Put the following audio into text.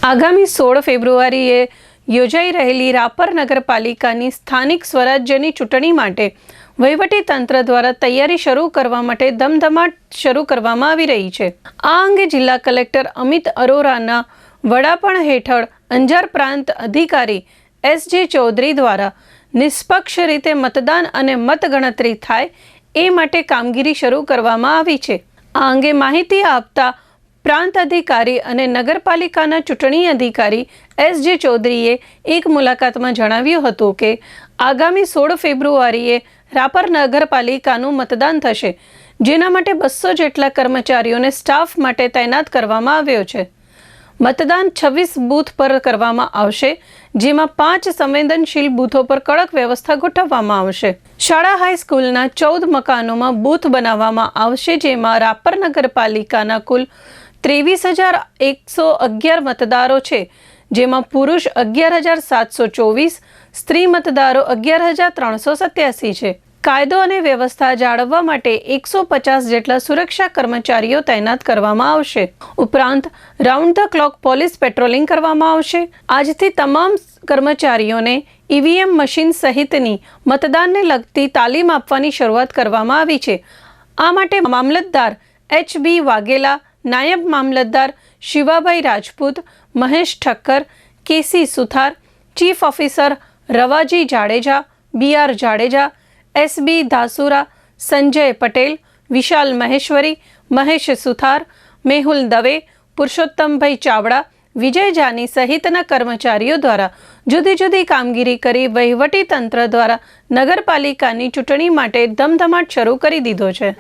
આગામી 16 ફેબ્રુઆરીએ યોજાઈ રહેલી રાપર નગરપાલિકાની સ્થાનિક સ્વરાજ્યની ચૂંટણી માટે વહીવટીતંત્ર દ્વારા તૈયારી શરૂ કરવા માટે ધમધમાટ શરૂ કરવામાં આવી રહી છે। આ અંગે જિલ્લા કલેક્ટર અમિત અરોરાના વડાપણ હેઠળ અંજાર પ્રાંત અધિકારી એસ.જે. ચૌધરી દ્વારા નિષ્પક્ષ રીતે મતદાન અને મતગણતરી થાય એ માટે કામગીરી શરૂ કરવામાં આવી છે। આ અંગે માહિતી આપતા પ્રાંત અધિકારી અને નગરપાલિકાના ચૂંટણી અધિકારી એસ.જે. ચૌધરીએ એક મુલાકાતમાં જણાવ્યું હતું કે આગામી 16 ફેબ્રુઆરીએ રાપર નગરપાલિકાનું મતદાન થશે, જેના માટે 200 જેટલા કર્મચારીઓને સ્ટાફ માટે તૈનાત કરવામાં આવ્યો છે। મતદાન 26 બૂથ પર કરવામાં આવશે, જેમાં 5 સંવેદનશીલ બૂથો પર કડક વ્યવસ્થા ગોઠવવામાં આવશે। શાળા હાઈસ્કૂલના 14 મકાનોમાં બૂથ બનાવવામાં આવશે, જેમાં રાપર નગરપાલિકાના કુલ 23,111 મતદારો છે, જેમાં પુરુષ 11,724, સ્ત્રી મતદારો 11,387 છે। કાયદો અને વ્યવસ્થા જાળવવા માટે 150 જેટલા સુરક્ષા કર્મચારીઓ તૈનાત કરવામાં આવશે। ઉપરાંત round the clock police patrolling કરવામાં આવશે। આજથી તમામ કર્મચારીઓને ઈવીએમ મશીન સહિતની મતદાનને લગતી તાલીમ આપવાની શરૂઆત કરવામાં આવી છે। આ માટે મામલતદાર એચ.બી. વાઘેલા, નાયબ મામલતદાર શિવાભાઈ રાજપૂત, મહેશ ઠક્કર, કે.સી. સુથાર, ચીફ ઓફિસર રવાજી જાડેજા, બી.આર. જાડેજા, એસ.બી. ધાસુરા, સંજય પટેલ, વિશાલ મહેશ્વરી, મહેશ સુથાર, મેહુલ દવે, પુરુષોત્તમભાઈ ચાવડા, વિજય જાની સહિતના કર્મચારીઓ દ્વારા જુદી જુદી કામગીરી કરી વહીવટી તંત્ર દ્વારા નગરપાલિકાની ચૂંટણી માટે ધમધમાટ શરૂ કરી દીધો છે।